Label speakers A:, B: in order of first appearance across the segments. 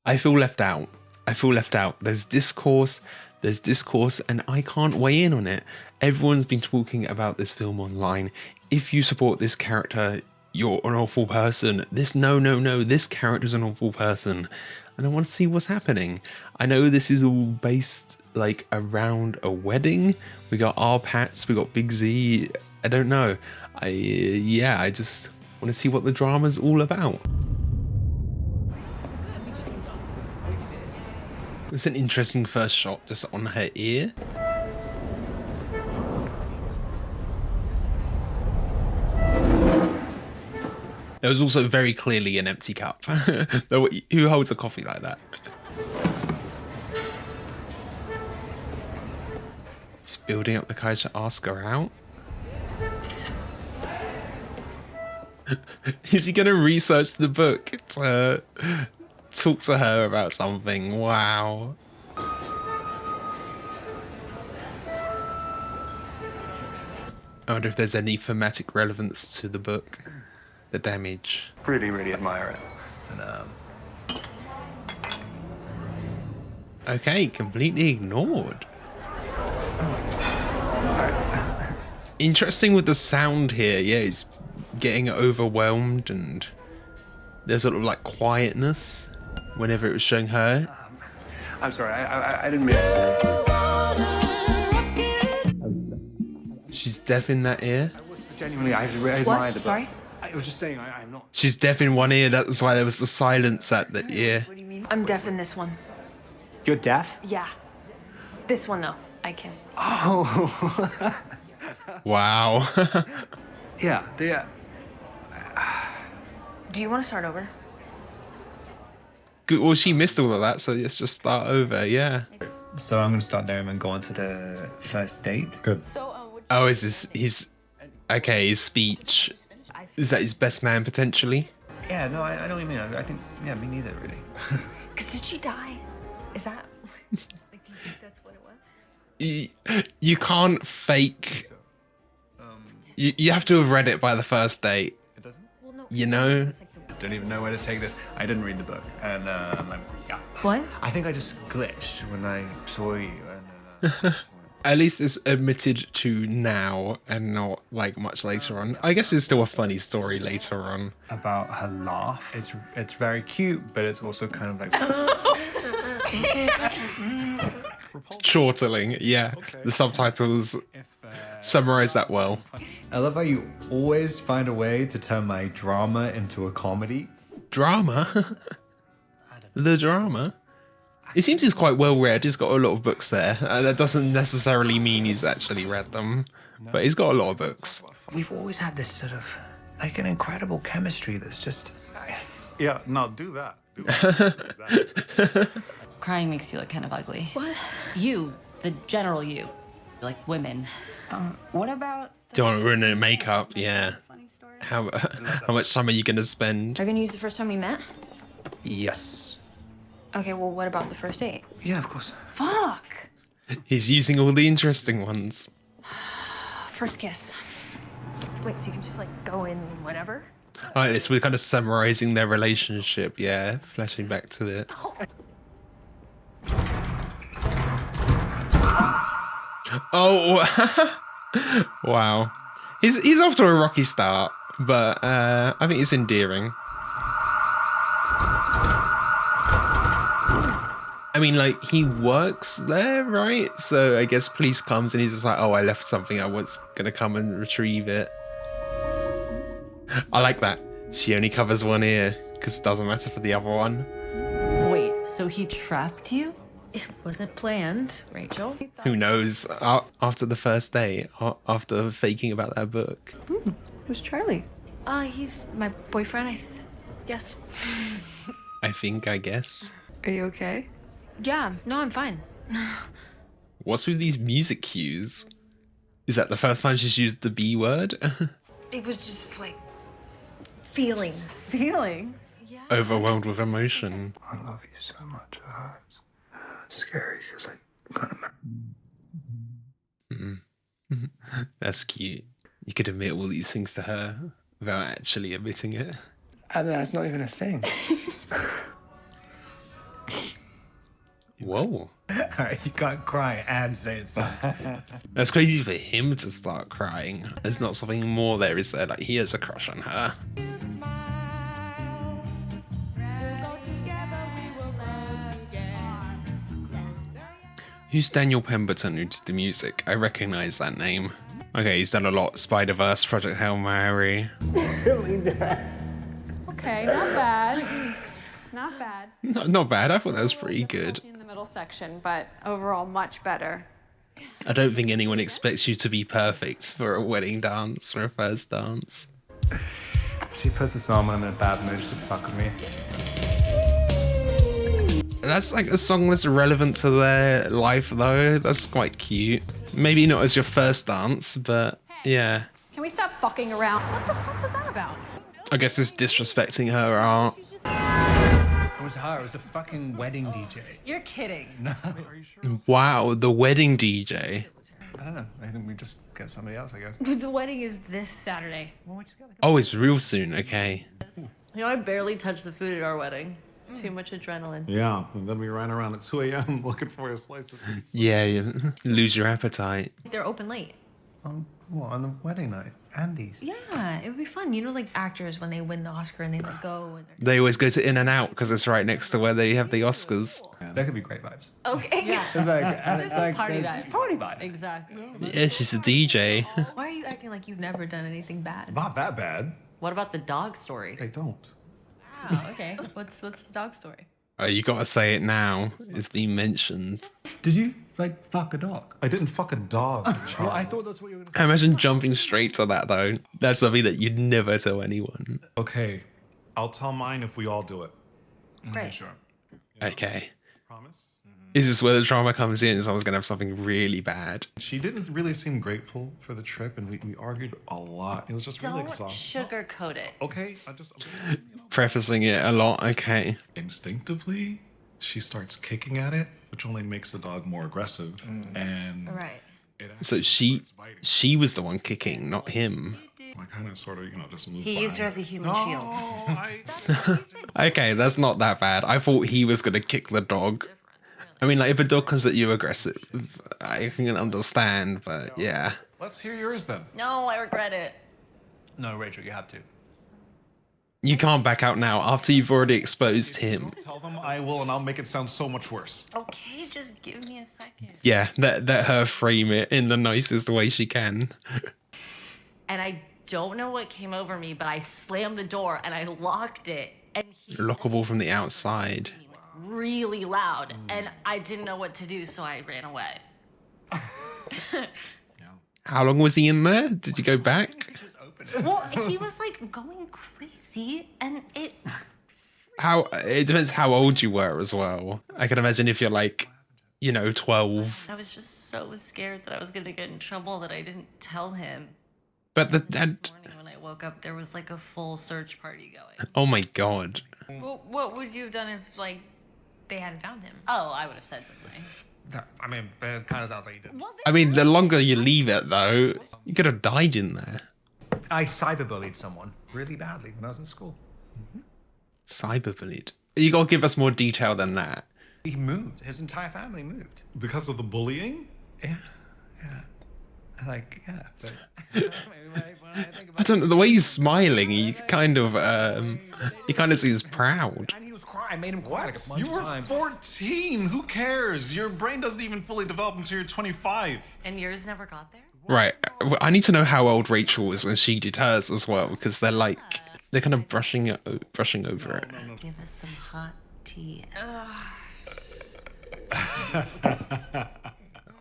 A: I feel left out. I feel left out. There's discourse, and I can't weigh in on it. Everyone's been talking about this film online. If you support this character, you're an awful person. No, this character's an awful person. And I want to see what's happening. I know this is all based like around a wedding. We got R Pats, we got Big Z. I don't know. I just want to see what the drama's all about. It's an interesting first shot just on her ear. There was also very clearly an empty cup. Who holds a coffee like that? She's building up the courage to ask her out. Is he going to research the book to talk to her about something? Wow. I wonder if there's any thematic relevance to the book. The damage.
B: Really admire it. And
A: Okay, completely ignored. Interesting with the sound here. Yeah, he's getting overwhelmed and there's sort of like quietness whenever it was showing her.
B: I'm sorry, I didn't mean.
A: She's deaf in that ear.
B: Genuinely, I admire the book.
C: Sorry?
B: I was just saying, I'm not.
A: She's deaf in one ear. That's why there was the silence at the ear.
C: What do you mean? I'm deaf in this one.
B: You're deaf?
C: Yeah. This one, no. I can.
B: Oh.
A: Wow.
B: Yeah.
C: Do you want to start over?
A: Good. Well, she missed all of that, so let's just start over. Yeah.
D: So I'm gonna start there and then go on to the first date.
E: Good.
A: Oh, is this his? Okay, his speech. Is that his best man potentially?
D: Yeah, no, I know what you mean. I think, yeah, me neither, really.
C: Because did she die? Is that... Like, do you think that's what it was?
A: You can't fake. You have to have read it by the first date.
D: It doesn't?
C: Well, no.
A: You know?
C: It's like the...
D: Don't even know where to take this. I didn't read the book, and yeah.
C: What?
D: I think I just glitched when I saw you, and
A: At least it's admitted to now and not like much later on. I guess it's still a funny story later on.
D: about her laugh. It's very cute, but it's also kind of like
A: Chortling, yeah. The subtitles summarize that well.
E: I love how you always find a way to turn my drama into a comedy.
A: Drama? The drama? It seems he's quite well read. He's got a lot of books there. That doesn't necessarily mean he's actually read them, but he's got a lot of books.
D: we've always had this sort of like an incredible chemistry that's just.
F: Yeah, no, do that. Do that.
G: Crying makes you look kind of ugly.
C: What?
G: You, the general you, like women. What about
A: Don't want to ruin her makeup, yeah.
G: funny story?
A: How much time are you going to spend?
C: Are you going to use the first time we met?
D: Yes.
C: Okay, well, what about the first date?
D: Yeah, of course.
C: Fuck!
A: He's using all the interesting ones.
C: First kiss. Wait, so you can just, like, go in whenever?
A: Alright, this we're kind of summarizing their relationship, yeah. Flashing back to it. Oh! Wow. He's off to a rocky start, but I think it's endearing. I mean, like, he works there, right? So I guess police comes and he's just like, oh, I left something. I was going to come and retrieve it. I like that. She only covers one ear because it doesn't matter for the other one.
G: Wait, so he trapped you?
C: It wasn't planned, Rachel.
A: Who knows? After the first day, after faking about that book.
H: Who's Charlie?
C: He's my boyfriend, I guess.
A: I guess.
H: Are you okay?
C: Yeah, no, I'm fine.
A: What's with these music cues? Is that the first time she's used the B word?
C: It was just, like, feelings.
G: Feelings?
C: Yeah.
A: Overwhelmed with emotion.
D: I love you so much. It hurts. It's scary because I kind of.
A: That's cute. You could admit all these things to her without actually admitting it.
D: And that's not even a thing.
A: Whoa.
E: Alright, you can't cry and say it's sad.
A: That's crazy for him to start crying. There's not something more there, is there? Like, he has a crush on her. Who's Daniel Pemberton who did the music? I recognize that name. Okay, he's done a lot. Spider-Verse, Project Hail Mary.
I: Okay, not bad. Not bad.
A: Not bad, I thought that was pretty good.
I: In the middle section, but overall much better.
A: I don't think anyone expects you to be perfect for a wedding dance, or a first dance.
B: She puts this on when I'm in a bad mood just to fuck with me.
A: That's like a song that's relevant to their life, though. That's quite cute. Maybe not as your first dance, but yeah.
I: Can we stop fucking around? What the fuck was that about?
A: I guess it's disrespecting her art.
E: It was her, it was the fucking wedding DJ.
G: You're kidding.
A: Wow, the wedding DJ.
E: I don't know, I think we just get somebody else, I guess.
C: The wedding is this Saturday.
A: Oh, it's real soon, okay.
G: You know, I barely touched the food at our wedding. Too much adrenaline.
F: Yeah, and then we ran around at 2 a.m. looking for a slice of pizza.
A: Yeah, you lose your appetite.
C: They're open late.
E: What, on the wedding night? Andy's?
C: Yeah, it would be fun. You know, like actors when they win the Oscar and they like go and they're...
A: They always go to In-N-Out because it's right next to where they have the Oscars.
E: That could be great vibes.
C: Okay. Yeah.
E: It's like, and it's like
G: party
E: there's
G: vibes.
E: party vibes.
G: Exactly.
A: Yeah, she's a DJ.
C: Why are you acting like you've never done anything bad?
F: Not that bad.
G: What about the dog story?
F: I don't.
C: Wow, okay. What's the dog story?
A: Oh, you gotta say it now. It's been mentioned.
E: Did you, like, fuck a dog?
F: I didn't fuck a dog,
E: Well,
F: Charlie.
E: I thought that's what you were gonna
A: I imagine jumping straight to that, though. That's something that you'd never tell anyone.
F: Okay, I'll tell mine if we all do it.
G: Great.
E: Sure.
A: Okay.
F: Promise?
A: This is where the drama comes in. Someone's gonna have something really bad.
F: She didn't really seem grateful for the trip, and we argued a lot. It was just really
G: Don't
F: exhausting.
G: sugarcoat it.
F: Okay, I'm just
A: Prefacing it a lot, okay.
F: instinctively, she starts kicking at it, which only makes the dog more aggressive. And
C: Right.
F: it
A: So she was the one kicking, not him.
F: I kind of sort of, just moved
G: He used her
F: by.
G: as a human
F: No,
G: shield.
A: Okay, that's not that bad. I thought he was gonna kick the dog. I mean, like, if a dog comes at you aggressive, I can understand, but yeah.
F: Let's hear yours then.
G: No, I regret it.
E: No, Rachel, you have to.
A: You can't back out now after you've already exposed him.
F: Tell them I will, and I'll make it sound so much worse.
G: Okay, just give me a second.
A: Yeah, let her frame it in the nicest way she can.
G: And I don't know what came over me, but I slammed the door and I locked it. And he
A: Lockable from the outside.
G: really loud, and I didn't know what to do, so I ran away.
A: How long was he in there? Did you go back?
G: Well, he was like going crazy, and it.
A: It depends how old you were as well. I can imagine if you're like, 12.
G: I was just so scared that I was gonna get in trouble that I didn't tell him.
A: But
G: This morning when I woke up, there was like a full search party going.
A: oh my god.
C: Well, what would you have done if like they hadn't found him?
G: Oh, I would have said something.
E: I mean, it kind of sounds like you did.
A: I mean, the longer you leave it though, you could have died in there.
E: I cyberbullied someone really badly when I was in school.
A: Cyberbullied. You gotta give us more detail than that.
E: He moved. His entire family moved.
F: Because of the bullying?
E: Yeah. Like, yeah. But,
A: I don't know, the way he's smiling, he kind of seems proud.
E: and he was crying. I made him cry like a bunch
F: You
E: of
F: were
E: times.
F: 14. Who cares? Your brain doesn't even fully develop until you're 25.
G: And yours never got there?
A: Right, I need to know how old Rachel was when she did hers as well, because they're kind of brushing over it.
G: Give us some hot tea.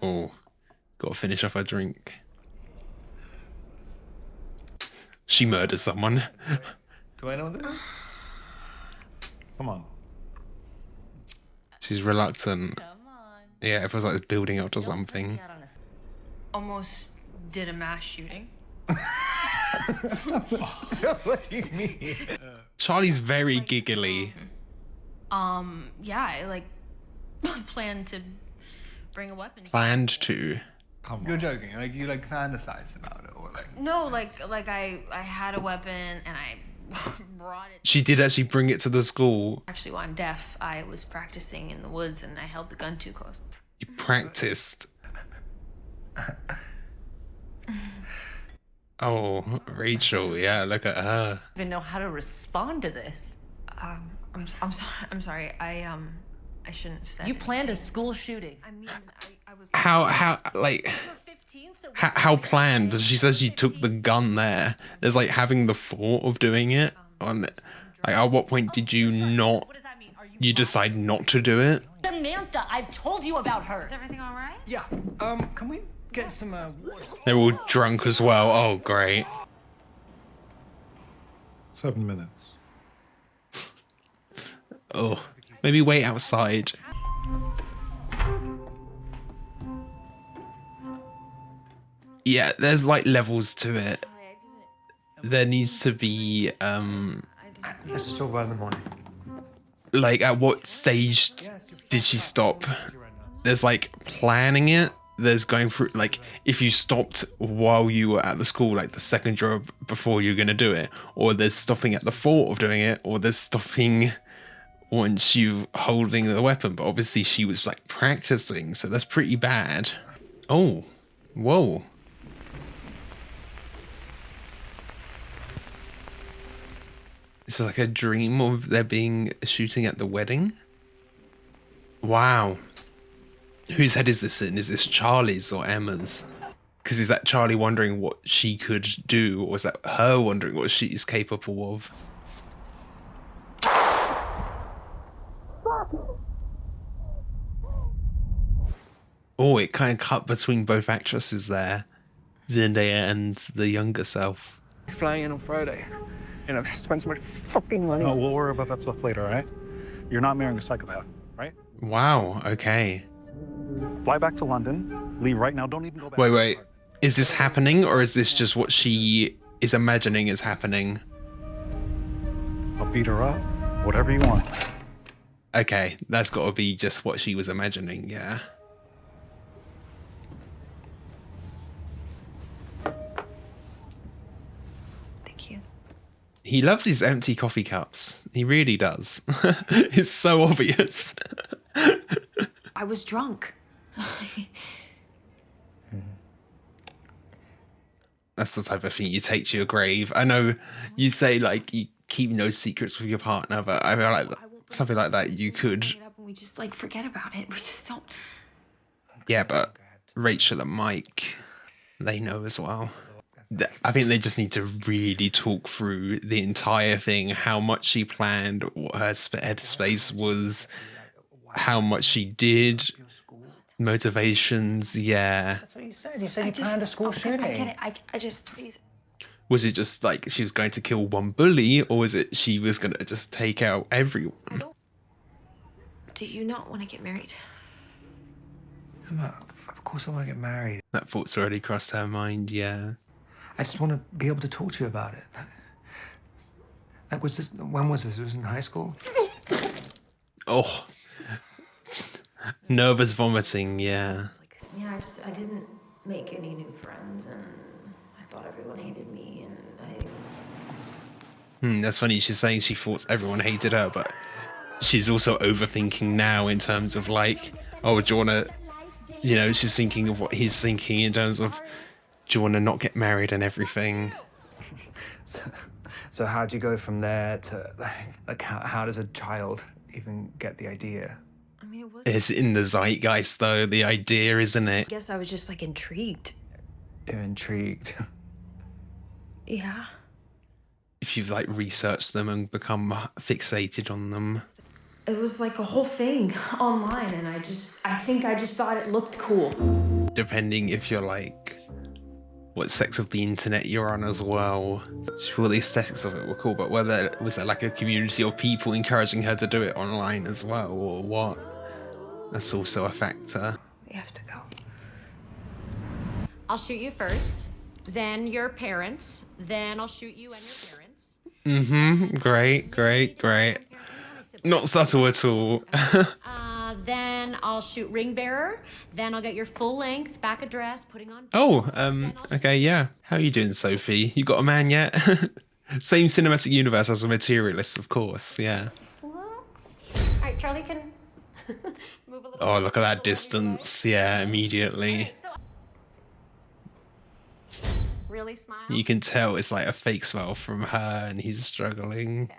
A: Oh, gotta finish off her drink. She murdered someone.
E: Do I know this?
F: Come on.
A: She's reluctant.
G: Come on.
A: Yeah, it feels like it's building up to something.
G: Got on a-
C: Almost did a mass shooting.
E: What do you mean?
A: Charlie's very giggly.
C: Yeah, I like planned to bring a weapon.
A: Planned to.
E: You're joking. Like, you like fantasized about it, or like.
C: No, like I had a weapon and I brought it.
A: She did actually bring it to the school.
C: Actually, while I'm deaf, I was practicing in the woods and I held the gun too close.
A: You practiced. Oh, Rachel, yeah, look at her.
G: Even know how to respond to this.
C: I'm sorry. I shouldn't have said
G: You
C: it.
G: planned a school shooting.
C: I mean, I was.
A: How, like,
G: You were 15, so
A: how planned? She says she took the gun there. There's like having the thought of doing it. Like, at what point did you not,
G: What does that mean? Are you
A: you decide not to do it?
G: Samantha, I've told you about her.
C: Is everything all right?
E: Yeah. Can we get some water?
A: They're all drunk as well. Oh, great.
F: 7 minutes.
A: Oh, maybe wait outside. Yeah, there's like levels to it. There needs to be,
D: Let's just talk about it in the morning.
A: like, at what stage did she stop? There's like planning it. There's going through, like, if you stopped while you were at the school, like the second job before you're gonna do it, or there's stopping at the thought of doing it, or there's stopping once you holding the weapon. But obviously she was like practicing, so that's pretty bad. Oh, whoa. This is like a dream of there being a shooting at the wedding. Wow. Whose head is this in? Is this Charlie's or Emma's? Because is that Charlie wondering what she could do, or is that her wondering what she's capable of? Oh, it kind of cut between both actresses there. Zendaya and the younger self.
J: He's flying in on Friday. And I've spent so much fucking money.
F: No, we'll worry about that stuff later, all right? You're not marrying a psychopath, right?
A: Wow, okay.
F: Fly back to London. Leave right now. Don't even go back.
A: Wait. Is this happening, or is this just what she is imagining is happening?
F: I'll beat her up. Whatever you want.
A: Okay, that's got to be just what she was imagining, yeah.
C: Thank you.
A: He loves his empty coffee cups. He really does. It's so obvious.
C: I was drunk.
A: That's the type of thing you take to your grave. I know you say, like, you keep no secrets with your partner, but I feel like something like that you could.
C: Bring it up and we just like forget about it. We just don't.
A: Yeah, but Rachel and Mike, they know as well. I think they just need to really talk through the entire thing, how much she planned, what her headspace was, how much she did, motivations, yeah.
D: That's what you said. You said you planned a school shooting.
C: I get it. I just, please.
A: Was it just like she was going to kill one bully, or was it she was going to just take out everyone?
C: Do you not want to get married?
D: Emma, of course I want to get married.
A: That thought's already crossed her mind, yeah.
D: I just want to be able to talk to you about it. Like, when was this? It was in high school?
A: Oh. Nervous vomiting, yeah.
C: Yeah, I didn't make any new friends, and I thought everyone hated me, and
A: That's funny. She's saying she thought everyone hated her, but she's also overthinking now in terms of like, oh, do you want to, you know, she's thinking of what he's thinking in terms of, do you want to not get married and everything?
D: So how'd you go from there to, like how does a child even get the idea?
C: I mean, it was.
A: It's in the zeitgeist, though, the idea, isn't
C: I
A: it?
C: guess I was just like intrigued.
D: You're intrigued.
C: Yeah.
A: If you've like researched them and become fixated on them.
C: It was like a whole thing online, and I think I just thought it looked cool.
A: Depending if you're like, what sex of the internet you're on as well. She thought the aesthetics of it were cool, but whether was there like a community of people encouraging her to do it online as well, or what? That's also a factor.
C: We have to go.
K: I'll shoot you first, then your parents, then I'll shoot you and your parents.
A: Great. Not subtle at all.
K: Then I'll shoot ring bearer, then I'll get your full length back address, putting on.
A: Oh, okay, yeah. How are you doing, Sophie? You got a man yet? Same cinematic universe as the Materialist, of course. Yeah.
K: Alright, Charlie can move a little.
A: Oh, look at that distance. Yeah, immediately.
K: Really smile.
A: You can tell it's like a fake smile from her, and he's struggling.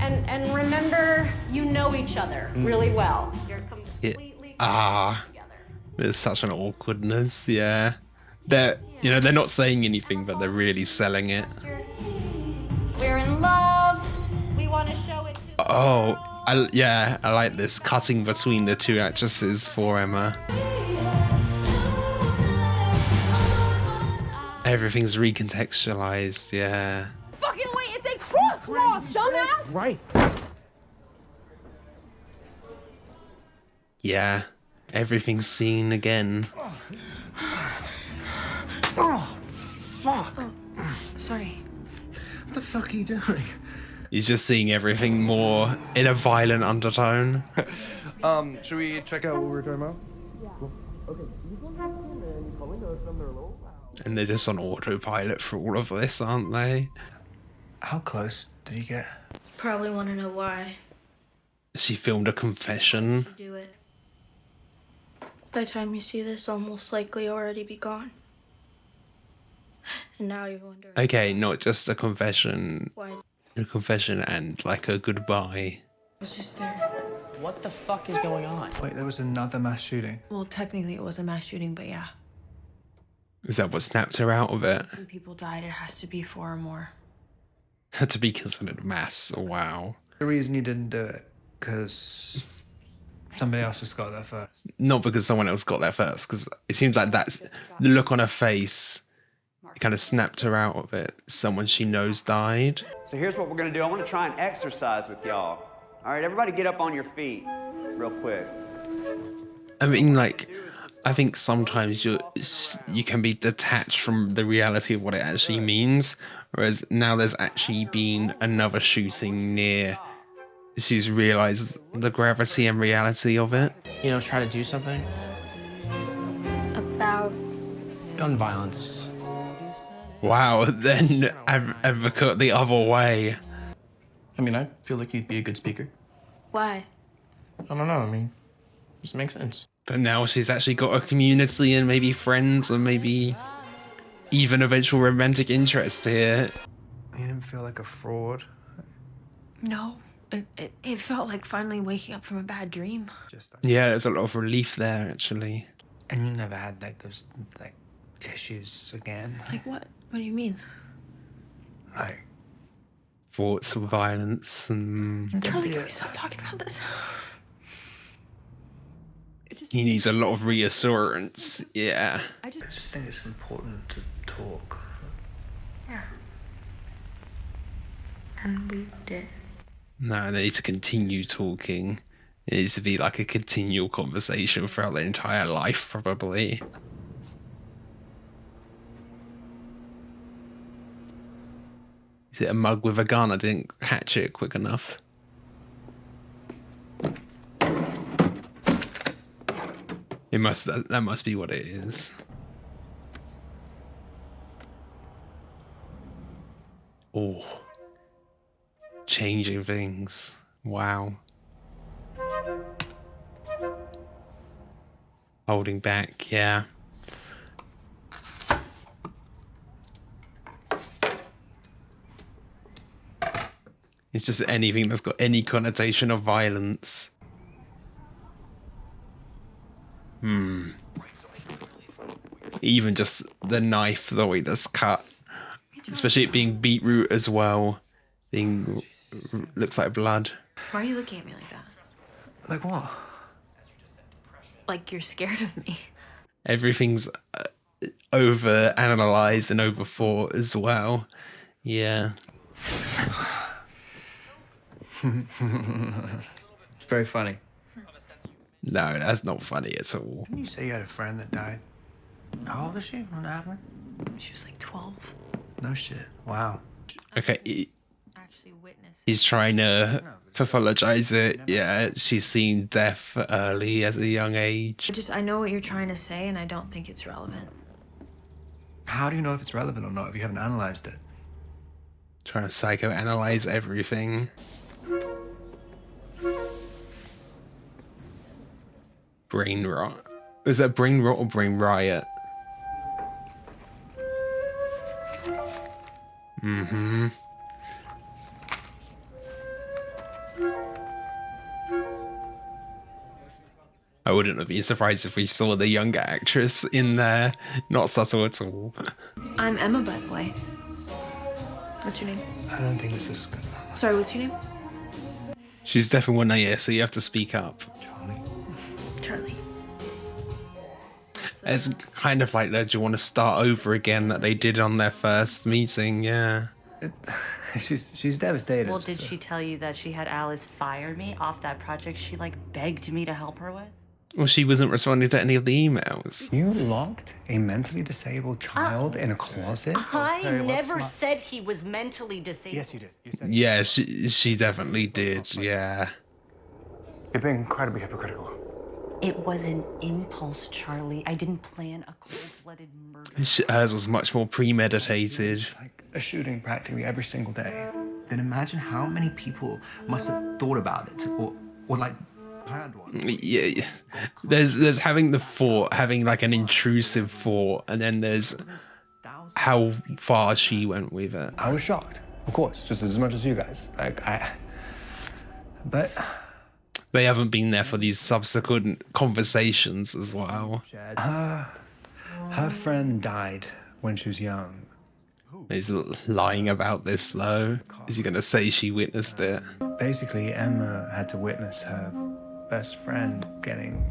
K: And remember, you know each other really well. You're completely together.
A: There's such an awkwardness. Yeah, they're they're not saying anything, but they're really selling it.
K: We're in love. We want to show it to the
A: Oh, I like this cutting between the two actresses for Emma. Everything's recontextualized, yeah.
I: Fucking wait, it's a crosswalk, dumbass!
J: Right.
A: Yeah, everything's seen again.
D: Oh, fuck.
C: Sorry.
D: What the fuck are you doing?
A: He's just seeing everything more in a violent undertone.
J: Should we check out what we were talking about?
A: And they're just on autopilot for all of this, aren't they?
D: How close did you get?
L: Probably want to know why.
A: She filmed a confession.
L: Do it. By the time you see this, I'll most likely already be gone. And now you're wondering.
A: Okay, not just a confession.
L: Why?
A: A confession and like a goodbye.
C: I was just there.
M: What the fuck is going on?
D: Wait, there was another mass shooting.
C: Well, technically it was a mass shooting, but yeah.
A: Is that what snapped her out of it?
C: When people died, it has to be 4 or more.
A: To be considered mass, wow.
D: The reason you didn't do it, because somebody else just got there first.
A: Not because someone else got there first, because it seems like that's the look on her face. It kind of snapped her out of it. Someone she knows died.
M: So here's what we're gonna do. I want to try and exercise with y'all. All right, everybody get up on your feet real quick.
A: I mean, like, I think sometimes you can be detached from the reality of what it actually means, whereas now there's actually been another shooting near. She's realized the gravity and reality of it.
M: You know, try to do something.
L: About
M: Gun violence.
A: Wow, then advocate the other way.
M: I mean, I feel like you'd be a good speaker.
L: why?
M: I don't know. I mean, just makes sense.
A: But now she's actually got a community and maybe friends and maybe even eventual romantic interest here.
D: You didn't feel like a fraud?
C: No. It felt like finally waking up from a bad dream.
A: Yeah, there's a lot of relief there, actually.
D: And you never had like those like issues again?
C: Like what? What do you mean?
D: Like
A: Thoughts of violence and...
C: Charlie, can we stop talking about this?
A: He needs a lot of reassurance, yeah.
D: I just think it's important to talk.
C: Yeah. And we did.
A: No, they need to continue talking. It needs to be like a continual conversation throughout their entire life, probably. Is it a mug with a gun? I didn't hatch it quick enough. That must be what it is. Oh. Changing things. Wow. Holding back, yeah. It's just anything that's got any connotation of violence. Even just the knife, the way that's cut. Especially it being beetroot as well. Being... looks like blood.
C: Why are you looking at me like that?
D: Like what?
C: Like you're scared of me.
A: Everything's over analyzed and overthought as well. Yeah.
D: It's very funny.
A: No, that's not funny at all.
D: Didn't you say you had a friend that died? How old is she when that happened?
C: She was like 12.
D: No shit. Wow.
A: Okay,
C: Actually witnessed.
A: he's trying to pathologize it. Yeah, she's seen death early as a young age.
C: I know what you're trying to say, and I don't think it's relevant.
D: How do you know if it's relevant or not if you haven't analyzed it?
A: Trying to psychoanalyze everything. Brain rot. Was that brain rot or brain riot? Mm-hmm. I wouldn't have been surprised if we saw the younger actress in there. Not subtle at all.
C: I'm Emma, by the way. What's your name?
D: I don't think this is good.
C: Sorry, what's your name?
A: She's definitely one ear, so you have to speak up.
C: Charlie.
A: It's kind of like that. Do you want to start over again that they did on their first meeting? Yeah.
D: She's devastated.
G: Well, did she tell you that she had Alice fire me off that project she like begged me to help her with?
A: Well, she wasn't responding to any of the emails.
D: You locked a mentally disabled child in a closet?
G: I never said he was mentally disabled.
D: Yes, you did. You said
A: Yeah, she definitely did. Yeah.
J: You're being incredibly hypocritical.
G: It was an impulse, Charlie. I didn't plan a cold-blooded murder.
A: Hers was much more premeditated.
D: like a shooting practically every single day. Then imagine how many people must have thought about it or like planned one.
A: Yeah, there's having the thought, having like an intrusive thought, and then there's how far she went with it.
D: I was shocked, of course, just as much as you guys. But
A: they haven't been there for these subsequent conversations as well.
D: Her friend died when she was young.
A: He's lying about this though. Is he going to say she witnessed it?
D: Basically, Emma had to witness her best friend getting...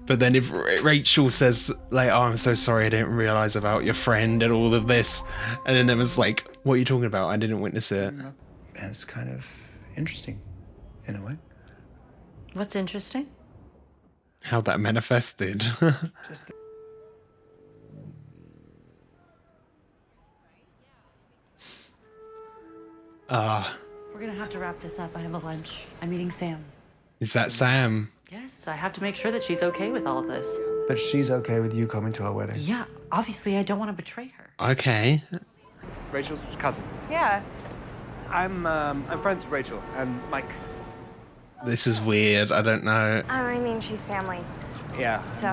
A: But then if Rachel says, like, oh, I'm so sorry, I didn't realize about your friend and all of this. And then Emma's like, what are you talking about? I didn't witness it.
D: And it's kind of interesting, in a way.
G: What's interesting?
A: How that manifested.
G: We're gonna have to wrap this up. I have a lunch. I'm meeting Sam.
A: Is that Sam?
G: Yes, I have to make sure that she's okay with all of this.
D: But she's okay with you coming to our wedding?
G: Yeah, obviously I don't want to betray her.
A: Okay.
J: Rachel's cousin.
H: Yeah.
J: I'm friends with Rachel and Mike.
A: This is weird. I don't know.
H: I mean, she's family.
J: Yeah.
H: So.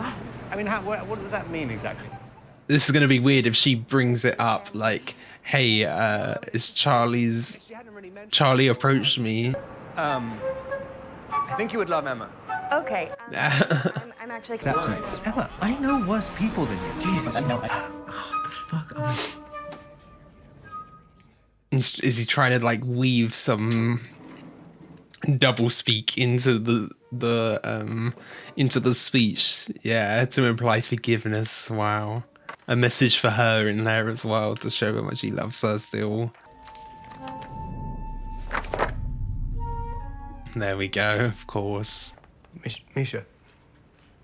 J: I mean, what does that mean exactly?
A: This is going to be weird if she brings it up like, hey, is Charlie approached me.
J: I think you would love Emma.
H: Okay. I'm actually.
D: Acceptance. Emma, I know worse people than you. Jesus. No. What the fuck?
A: Is he trying to like weave some double speak into the speech? Yeah, to imply forgiveness. Wow. A message for her in there as well to show how much he loves her still. There we go, of course.
D: Misha.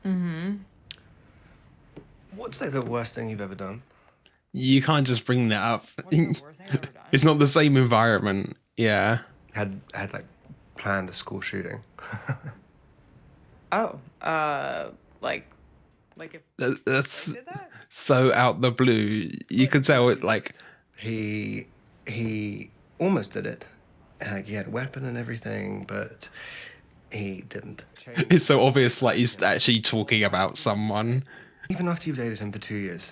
D: Mm-hmm. What's like the worst thing you've ever done?
A: You can't just bring that up. It's not the same environment. Yeah.
D: Had like planned a school shooting.
H: Like if
A: That's so out the blue. You could tell it like
D: he almost did it. He had a weapon and everything, but he didn't.
A: It's so obvious like he's actually talking about someone.
D: Even after you've dated him for 2 years.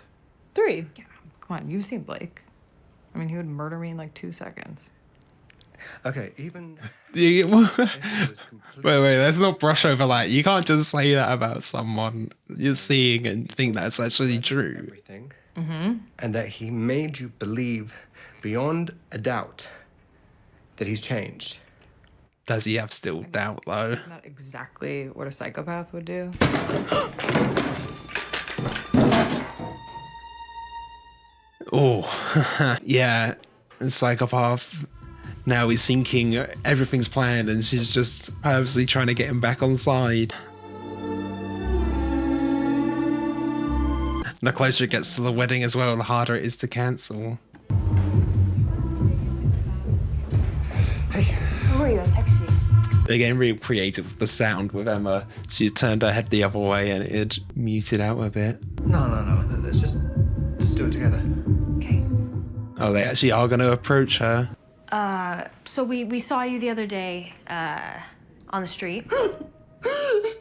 H: 3. Yeah, come on, you've seen Blake. I mean, he would murder me in like 2 seconds.
D: Okay, even...
A: Wait, let's not brush over that. You can't just say that about someone you're seeing and think that's actually true.
D: Everything. Mm-hmm. And that he made you believe beyond a doubt that he's changed.
A: Does he have still doubt though?
H: Isn't that exactly what a psychopath would do?
A: Oh, yeah, psychopath. Now he's thinking everything's planned and she's just purposely trying to get him back on side. The closer it gets to the wedding as well, the harder it is to cancel.
H: Hey. How are you? I texted you.
A: They're getting really creative with the sound with Emma. She's turned her head the other way and it muted out a bit.
D: No. Let's just do it together.
H: Okay.
A: Oh, they actually are going to approach her.
C: So we saw you the other day, on the street.
H: It's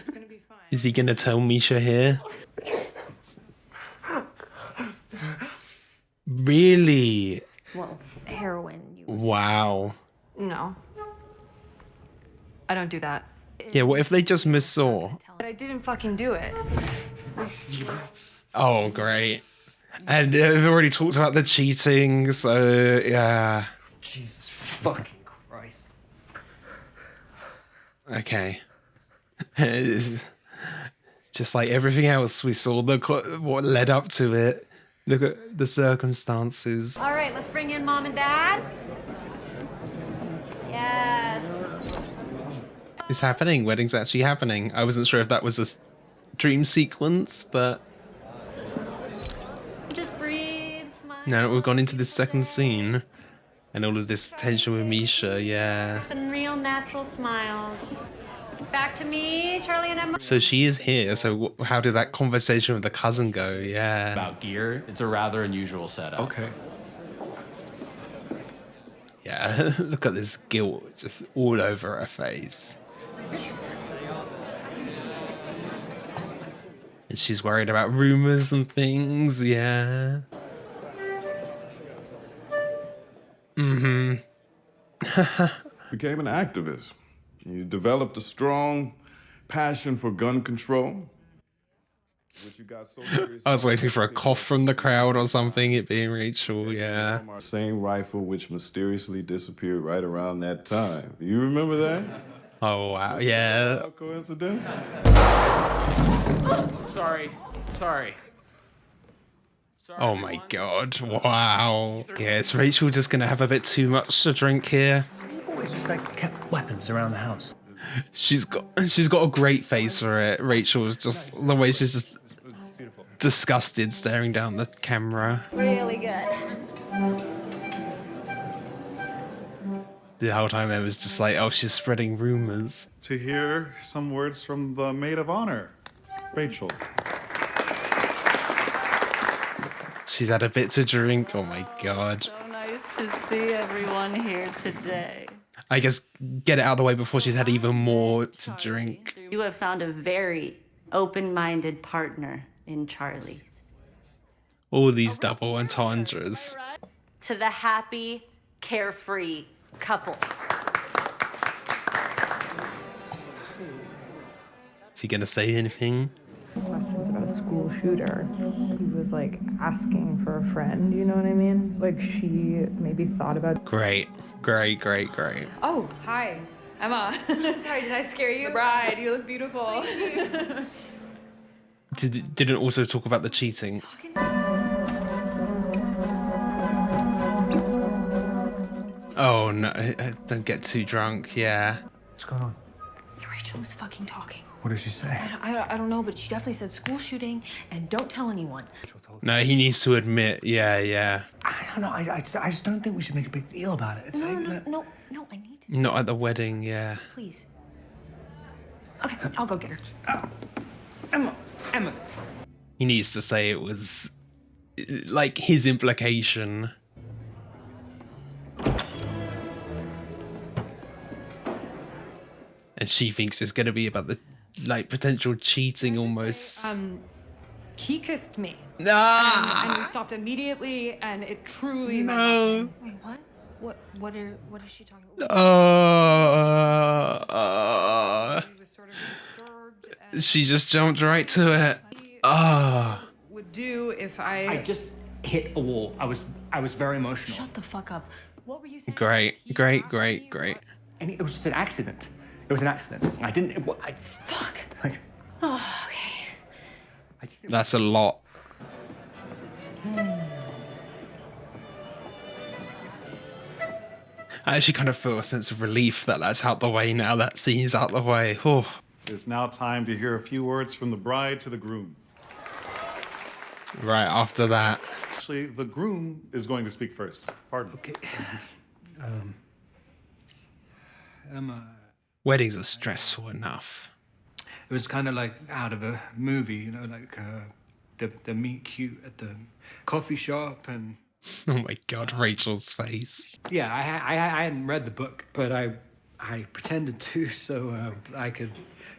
H: gonna be fine.
A: Is he going to tell Misha here? Really?
C: Well, heroin.
A: Wow.
H: No. I don't do that.
A: Yeah, what if they just missaw?
H: But I didn't fucking do it.
A: Oh, great. And they've already talked about the cheating, so yeah.
D: Jesus fucking Christ.
A: Okay. Just like everything else we saw, what led up to it. Look at the circumstances.
K: All right, let's bring in mom and dad. Yes.
A: It's happening. Wedding's actually happening. I wasn't sure if that was a dream sequence, but
K: Just breathe, smile.
A: now we've gone into this second scene. And all of this tension with Misha, yeah.
K: Some real natural smiles. Back to me, Charlie and Emma.
A: So she is here, so how did that conversation with the cousin go? Yeah.
N: About gear, it's a rather unusual setup.
F: Okay.
A: Yeah, look at this guilt just all over her face. And she's worried about rumors and things, yeah. Mm-hmm.
O: Became an activist. You developed a strong passion for gun control. Which you got so serious
A: I was waiting for a cough from the crowd or something, it being Rachel, yeah.
O: Same rifle which mysteriously disappeared right around that time. You remember that?
A: Oh, wow, yeah.
O: Coincidence?
N: Sorry.
A: Oh my god, wow. Yeah, is Rachel just gonna have a bit too much to drink here?
D: Always just like kept weapons around the house.
A: She's got a great face for it. Rachel's just the way she's just disgusted staring down the camera.
K: Really good.
A: The whole time I was just like, oh, she's spreading rumors.
F: To hear some words from the maid of honor, Rachel.
A: She's had a bit to drink. Oh my god.
G: So nice to see everyone here today.
A: I guess get it out of the way before she's had even more to drink.
G: You have found a very open-minded partner in Charlie.
A: All these double entendres.
G: To the happy, carefree couple.
A: Is he gonna say anything?
H: Questions about a school shooter. He was like asking for a friend, you know what I mean? Like she maybe thought about.
A: Great.
H: Oh, hi, Emma.
C: Sorry, did I scare you?
H: The bride, you look beautiful.
A: Didn't also talk about the cheating. Oh no, don't get too drunk, yeah.
D: What's going on?
C: Rachel was fucking talking.
D: What did she say?
C: I don't know, but she definitely said school shooting and don't tell anyone.
A: No, he needs to admit, yeah.
D: I don't know. I just don't think we should make a big deal about it. It's
C: No,
D: like,
C: no, I need to.
A: Not at the wedding, yeah.
C: Please. Okay, I'll go get her.
D: Emma.
A: He needs to say it was like his implication. And she thinks it's gonna be about the like potential cheating almost.
H: He kissed me.
A: Ah!
H: And we stopped immediately, and it truly meant
A: No.
H: nothing.
C: Wait, what? What is she talking about?
H: He was sort of disturbed.
A: She just jumped right to it.
H: Would do if
D: I just hit a wall. I was very emotional.
C: Shut the fuck up. What were you saying?
A: Great.
D: And it was just an accident. It was an accident. I didn't.
C: Fuck.
D: Like,
C: Oh, okay.
A: That's a lot. I actually kind of feel a sense of relief that that's out the way now. That scene is out the way. Oh.
F: It's now time to hear a few words from the bride to the groom.
A: Right after that.
F: Actually, the groom is going to speak first. Pardon.
D: Okay. Emma.
A: Weddings are stressful enough.
D: It was kind of like out of a movie, you know, like the meet cute at the coffee shop, and
A: Oh my God, Rachel's face.
D: Yeah, I hadn't read the book, but I pretended to so I could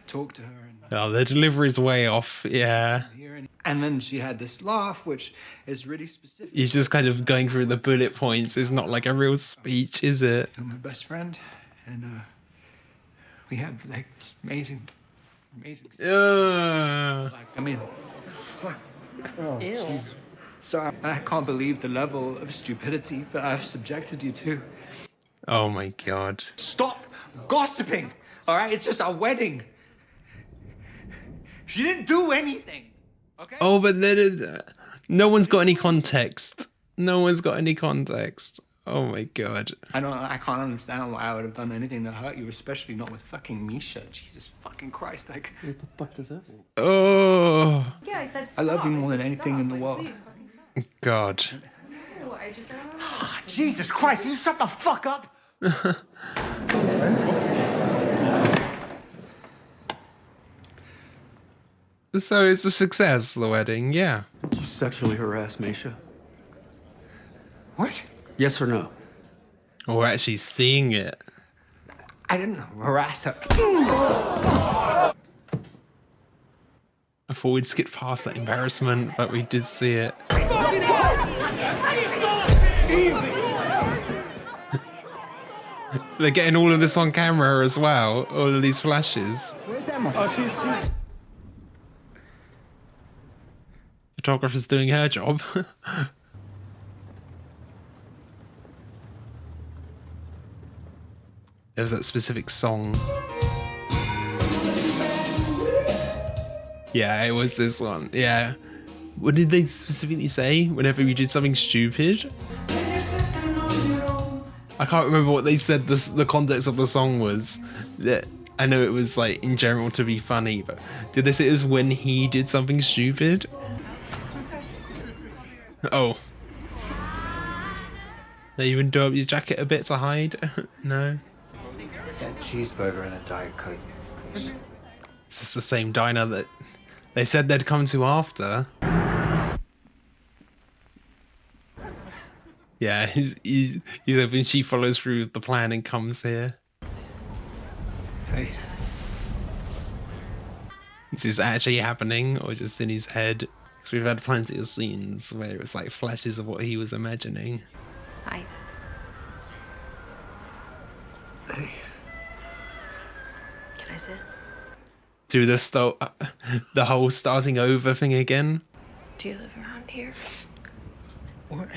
D: talk to her.
A: Oh, the delivery's way off. Yeah.
D: And then she had this laugh, which is really specific.
A: He's just kind of going through the bullet points. It's not like a real speech, is it?
D: You're my best friend, and we had like this amazing. Like, I mean, oh,
G: Ew.
D: So I can't believe the level of stupidity that I've subjected you to.
A: Oh my God.
D: Stop gossiping, all right? It's just a wedding. She didn't do anything, okay?
A: Oh, but then no one's got any context. No one's got any context. Oh my God.
D: I can't understand why I would have done anything to hurt you, especially not with fucking Misha. Jesus fucking Christ, like.
B: What the fuck does that mean?
A: Oh.
C: Yeah, I said
D: I love you more than anything in the world.
A: God.
C: I just don't know.
D: Jesus Christ, you shut the fuck up!
A: So it's a success, the wedding, yeah.
B: Did you sexually harass Misha?
D: What?
B: Yes or no?
A: Or actually seeing it.
D: I didn't harass her.
A: I thought we'd skip past that embarrassment, but we did see it.
D: Easy.
A: They're getting all of this on camera as well, all of these flashes.
D: Where's Emma? Oh, she's...
A: Photographer's doing her job. There was that specific song. Yeah, it was this one. Yeah. What did they specifically say whenever you did something stupid? I can't remember what they said the context of the song was. I know it was like in general to be funny, but did they say it was when he did something stupid? Oh. They even do up your jacket a bit to hide? No.
P: That cheeseburger and a Diet Coke, please.
A: Is this the same diner that they said they'd come to after? Yeah, he's hoping she follows through with the plan and comes here.
D: Hey.
A: Is this actually happening or just in his head? Because we've had plenty of scenes where it was like flashes of what he was imagining.
C: Hi.
D: Hey.
C: Can I sit?
A: Do the whole starting over thing again.
C: Do you live around here?
D: What?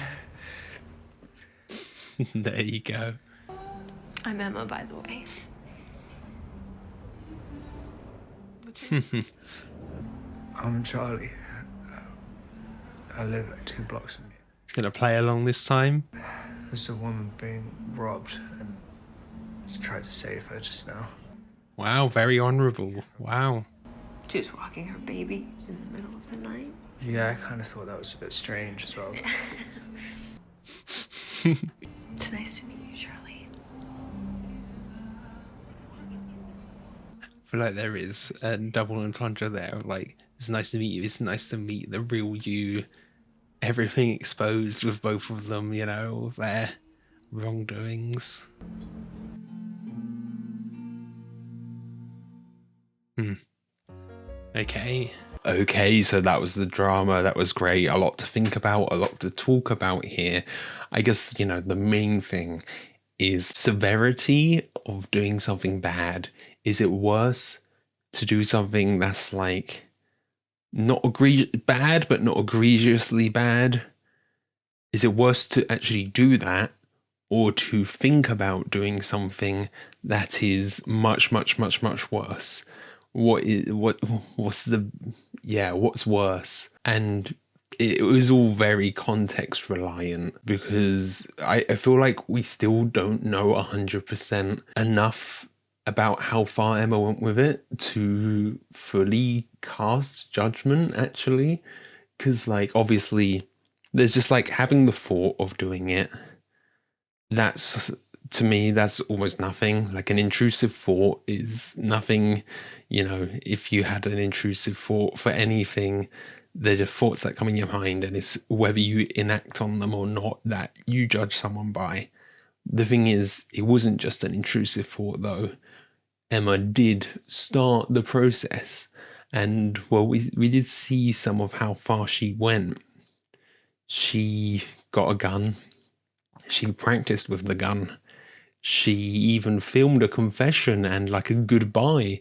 A: There you go.
C: I'm Emma, by the way.
D: I'm Charlie. I live 2 blocks from you.
A: He's gonna play along this time.
D: There's a woman being robbed, and I tried to save her just now.
A: Wow, very honourable. Wow.
C: Just walking her baby in the middle of the night.
D: Yeah, I kind of thought that was a bit strange as well.
C: It's nice to meet you, Charlie.
A: I feel like there is a double entendre there of like, it's nice to meet you, it's nice to meet the real you. Everything exposed with both of them, you know, all their wrongdoings. Okay, so that was the drama. That was great. A lot to think about, a lot to talk about here. I guess, you know, the main thing is severity of doing something bad. Is it worse to do something that's like not bad, but not egregiously bad? Is it worse to actually do that, or to think about doing something that is much, much, much, much worse? What's worse? And it was all very context reliant, because I feel like we still don't know 100% enough about how far Emma went with it to fully cast judgment, actually. Because, like, obviously there's just like having the thought of doing it. That's, to me, that's almost nothing. Like, an intrusive thought is nothing. You know, if you had an intrusive thought for anything, they're just thoughts that come in your mind, and it's whether you enact on them or not that you judge someone by. The thing is, it wasn't just an intrusive thought though. Emma did start the process, and well, we did see some of how far she went. She got a gun. She practiced with the gun. She even filmed a confession and like a goodbye,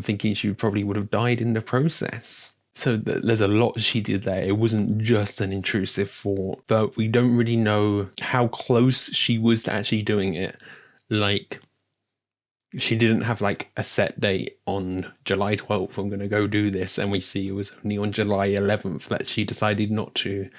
A: thinking she probably would have died in the process. So there's a lot she did there. It wasn't just an intrusive thought, but we don't really know how close she was to actually doing it. Like, she didn't have like a set date on July 12th, I'm going to go do this. And we see it was only on July 11th that she decided not to.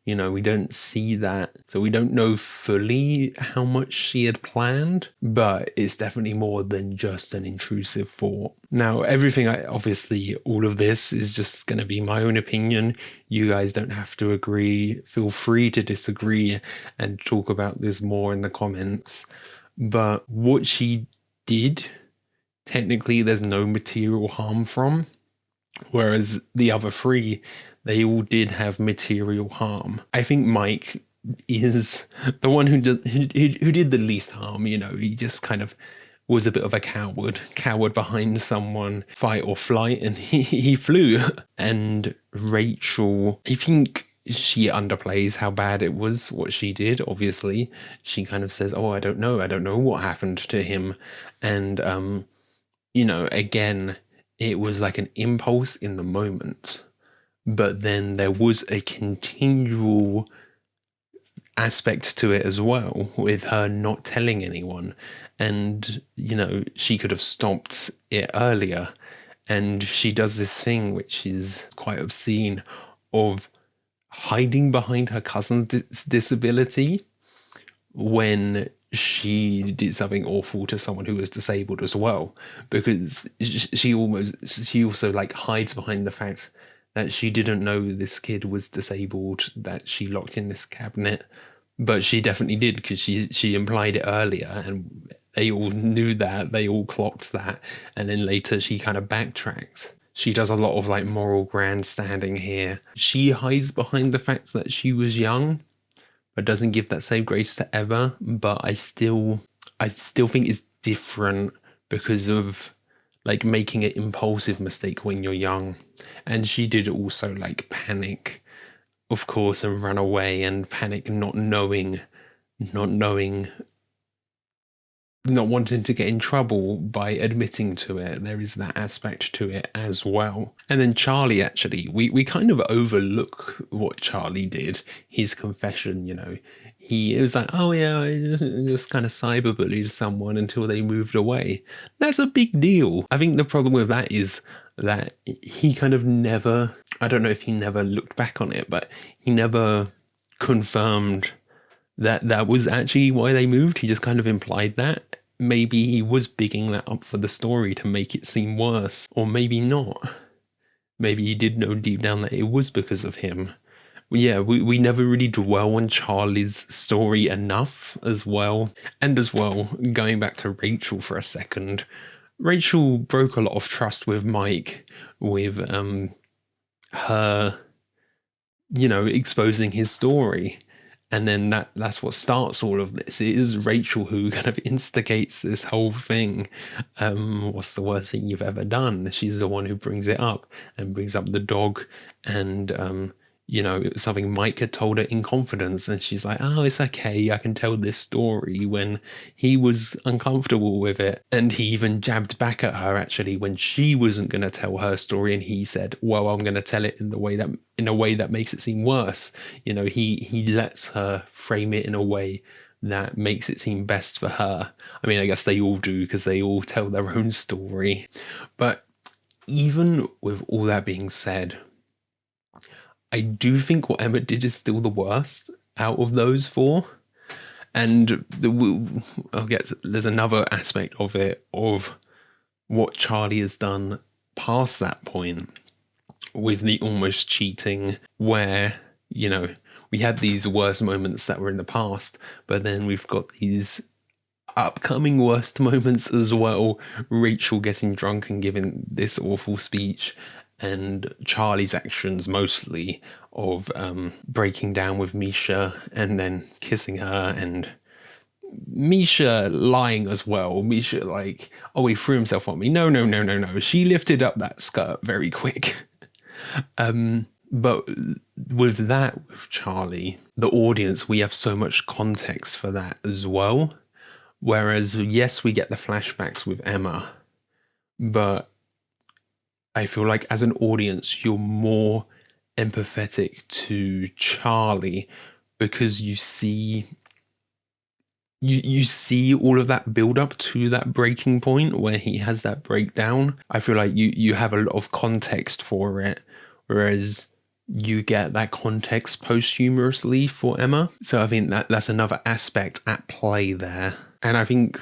A: You know, we don't see that. So we don't know fully how much she had planned, but it's definitely more than just an intrusive thought. Now, obviously, all of this is just going to be my own opinion. You guys don't have to agree. Feel free to disagree and talk about this more in the comments. But what she did, technically, there's no material harm from. Whereas the other three, they all did have material harm. I think Mike is the one who did the least harm. You know, he just kind of was a bit of a coward behind someone, fight or flight, and he flew. And Rachel, I think she underplays how bad it was what she did. Obviously, she kind of says, "Oh, I don't know what happened to him," and you know, again, it was like an impulse in the moment. But then there was a continual aspect to it as well, with her not telling anyone. And, you know, she could have stopped it earlier. And she does this thing which is quite obscene of hiding behind her cousin's disability when she did something awful to someone who was disabled as well. Because she also like hides behind the fact that she didn't know this kid was disabled, that she locked in this cabinet, but she definitely did, because she implied it earlier, and they all knew that, they all clocked that, and then later she kind of backtracked. She does a lot of like moral grandstanding here. She hides behind the fact that she was young, but doesn't give that same grace to Emma. But I still think it's different because of like making an impulsive mistake when you're young. And she did also like panic, of course, and run away, and panic not wanting to get in trouble by admitting to it. There is that aspect to it as well. And then Charlie, actually, we kind of overlook what Charlie did, his confession, you know. It was like, oh yeah, I just kind of cyberbullied someone until they moved away. That's a big deal. I think the problem with that is that he kind of never, I don't know if he never looked back on it, but he never confirmed that that was actually why they moved. He just kind of implied that. Maybe he was bigging that up for the story to make it seem worse, or maybe not. Maybe he did know deep down that it was because of him. Yeah, we never really dwell on Charlie's story enough as well. And as well, going back to Rachel for a second, Rachel broke a lot of trust with Mike with her, you know, exposing his story. And then that's what starts all of this. It is Rachel who kind of instigates this whole thing. What's the worst thing you've ever done? She's the one who brings it up, and brings up the dog, and you know, it was something Mike had told her in confidence, and she's like, oh, it's okay, I can tell this story, when he was uncomfortable with it. And he even jabbed back at her, actually, when she wasn't going to tell her story, and he said, well, I'm going to tell it in a way that makes it seem worse. You know, he lets her frame it in a way that makes it seem best for her. I mean, I guess they all do, because they all tell their own story. But even with all that being said, I do think what Emma did is still the worst out of those four. And there's another aspect of it, of what Charlie has done past that point with the almost cheating, where, you know, we had these worst moments that were in the past, but then we've got these upcoming worst moments as well. Rachel getting drunk and giving this awful speech, and Charlie's actions mostly of breaking down with Misha and then kissing her, and Misha lying as well. Misha like, oh, he threw himself on me. No. She lifted up that skirt very quick. But with that, with Charlie, the audience, we have so much context for that as well. Whereas, yes, we get the flashbacks with Emma, but I feel like as an audience, you're more empathetic to Charlie because you see all of that build up to that breaking point where he has that breakdown. I feel like you have a lot of context for it, whereas you get that context posthumously for Emma. So I think that's another aspect at play there. And I think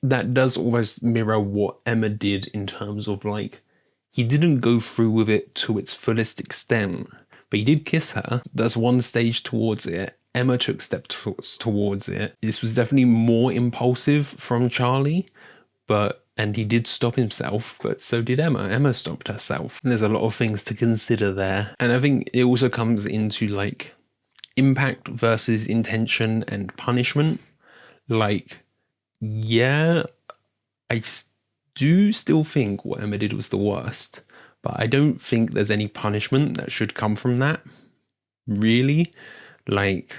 A: that does almost mirror what Emma did in terms of like, he didn't go through with it to its fullest extent, but he did kiss her. That's one stage towards it. Emma took steps towards it. This was definitely more impulsive from Charlie, and he did stop himself, but so did Emma. Emma stopped herself. And there's a lot of things to consider there. And I think it also comes into like impact versus intention and punishment. Like, yeah, I do still think what Emma did was the worst, but I don't think there's any punishment that should come from that, really. Like,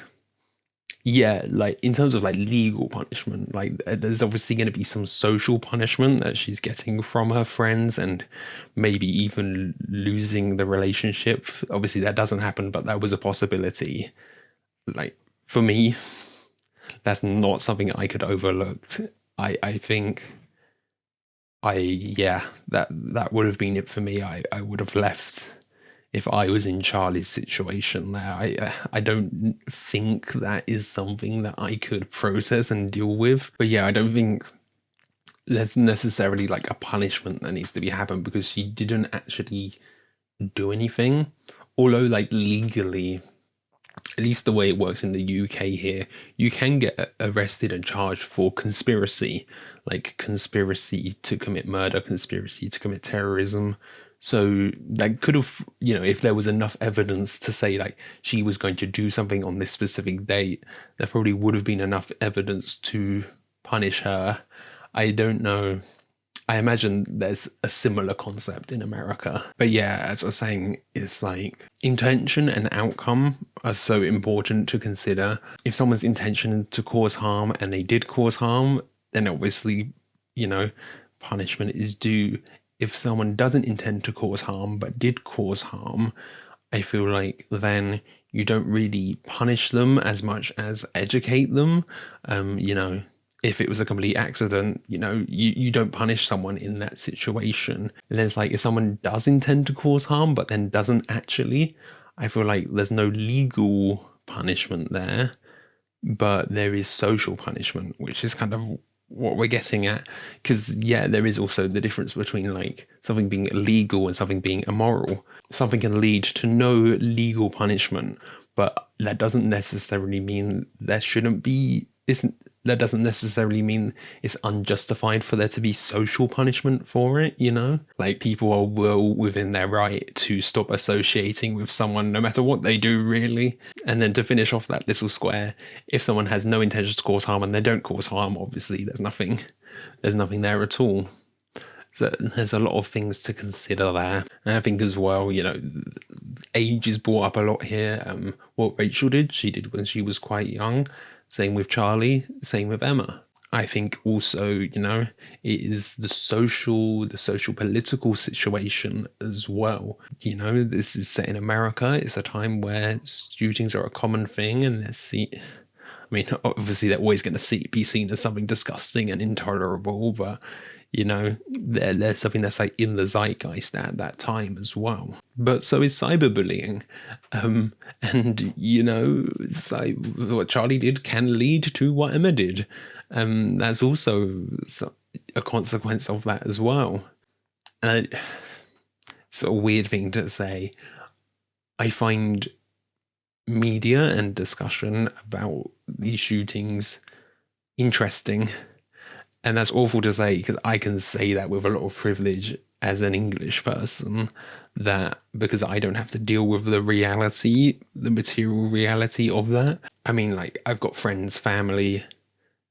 A: yeah, like in terms of like legal punishment, like there's obviously going to be some social punishment that she's getting from her friends and maybe even losing the relationship. Obviously that doesn't happen, but that was a possibility. Like, for me, that's not something I could overlook. I think that would have been it for me. I would have left if I was in Charlie's situation there. I don't think that is something that I could process and deal with. But yeah, I don't think there's necessarily like a punishment that needs to be happened because she didn't actually do anything. Although like legally, at least the way it works in the UK here, you can get arrested and charged for conspiracy, like conspiracy to commit murder, conspiracy to commit terrorism. So that could have, if there was enough evidence to say like she was going to do something on this specific date, there probably would have been enough evidence to punish her. I don't know. I imagine there's a similar concept in America. But yeah, as I was saying, it's like intention and outcome are so important to consider. If someone's intention to cause harm and they did cause harm, then obviously, punishment is due. If someone doesn't intend to cause harm but did cause harm, I feel like then you don't really punish them as much as educate them. If it was a complete accident, you don't punish someone in that situation. And then it's like if someone does intend to cause harm but then doesn't actually, I feel like there's no legal punishment there, but there is social punishment, which is kind of what we're getting at. Because yeah, there is also the difference between like something being illegal and something being immoral. Something can lead to no legal punishment, but that doesn't necessarily mean there shouldn't be, that doesn't necessarily mean it's unjustified for there to be social punishment for it, Like people are well within their right to stop associating with someone no matter what they do, really. And then to finish off that little square, if someone has no intention to cause harm and they don't cause harm, obviously there's nothing there at all. So there's a lot of things to consider there. And I think as well, age is brought up a lot here. What Rachel did, she did when she was quite young. Same with Charlie, same with Emma. I think also, it is the social political situation as well. This is set in America. It's a time where shootings are a common thing, and obviously they're always going to be seen as something disgusting and intolerable, but there's something that's like in the zeitgeist at that time as well. But so is cyberbullying. And it's like what Charlie did can lead to what Emma did. That's also a consequence of that as well. And it's a weird thing to say. I find media and discussion about these shootings interesting. And that's awful to say because I can say that with a lot of privilege as an English person, that because I don't have to deal with the reality, the material reality of that. I mean, like, I've got friends, family,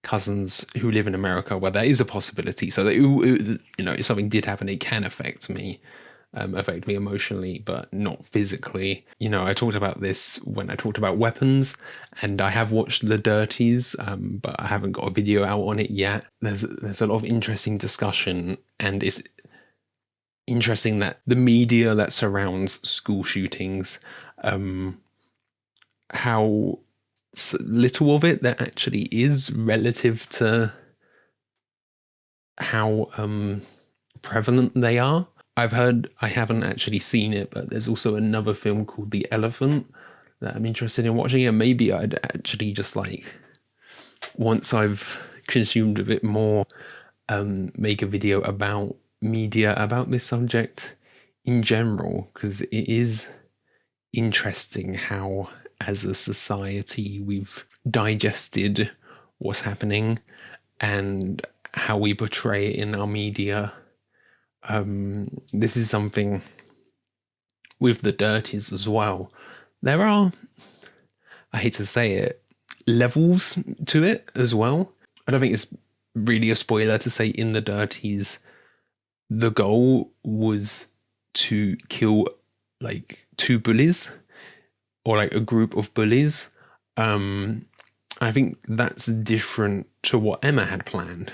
A: cousins who live in America where that is a possibility. So that, you know, if something did happen, it can affect me emotionally, but not physically. You know, I talked about this when I talked about weapons, and I have watched The Dirties, but I haven't got a video out on it yet. There's a lot of interesting discussion, and it's interesting that the media that surrounds school shootings, how little of it there actually is relative to how prevalent they are. I've heard, I haven't actually seen it, but there's also another film called The Elephant that I'm interested in watching, and maybe I'd actually just, like, once I've consumed a bit more, make a video about media about this subject in general, because it is interesting how, as a society, we've digested what's happening and how we portray it in our media. This is something with The Dirties as well. There are, I hate to say it, levels to it as well. I don't think it's really a spoiler to say in The Dirties, the goal was to kill, like, 2 bullies, or like a group of bullies. I think that's different to what Emma had planned,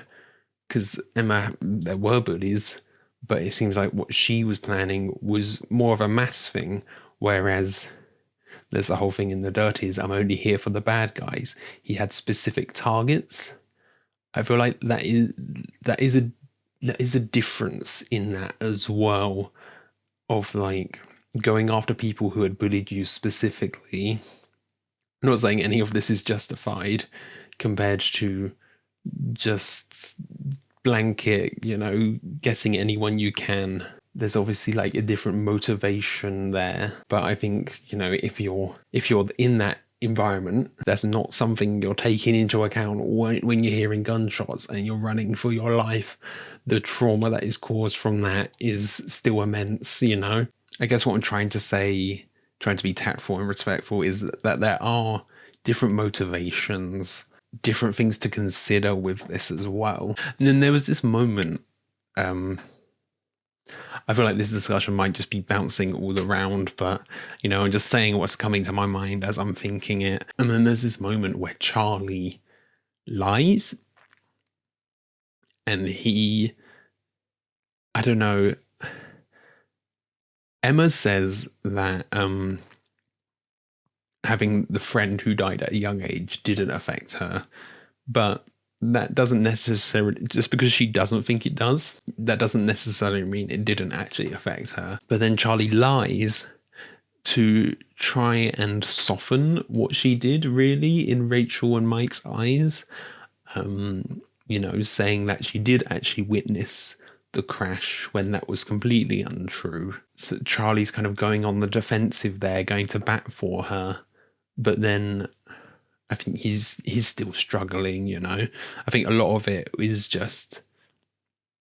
A: because Emma, there were bullies, but it seems like what she was planning was more of a mass thing, whereas there's the whole thing in The Dirties, I'm only here for the bad guys. He had specific targets. I feel like that is a difference in that as well, of like going after people who had bullied you specifically. I'm not saying any of this is justified compared to just blanket, you know, getting anyone you can. There's obviously like a different motivation there, but I think, you know, if you're in that environment, that's not something you're taking into account when you're hearing gunshots and you're running for your life. The trauma that is caused from that is still immense, you know. I guess what I'm trying to say, trying to be tactful and respectful, is that there are different motivations, different things to consider with this as well. And then there was this moment, I feel like this discussion might just be bouncing all around, but, you know, I'm just saying what's coming to my mind as I'm thinking it. And then there's this moment where Charlie lies, and he, I don't know, Emma says that having the friend who died at a young age didn't affect her, but that doesn't necessarily, just because she doesn't think it does, that doesn't necessarily mean it didn't actually affect her. But then Charlie lies to try and soften what she did, really, in Rachel and Mike's eyes, you know, saying that she did actually witness the crash when that was completely untrue. So Charlie's kind of going on the defensive there, going to bat for her, but then I think he's still struggling, you know. I think a lot of it is just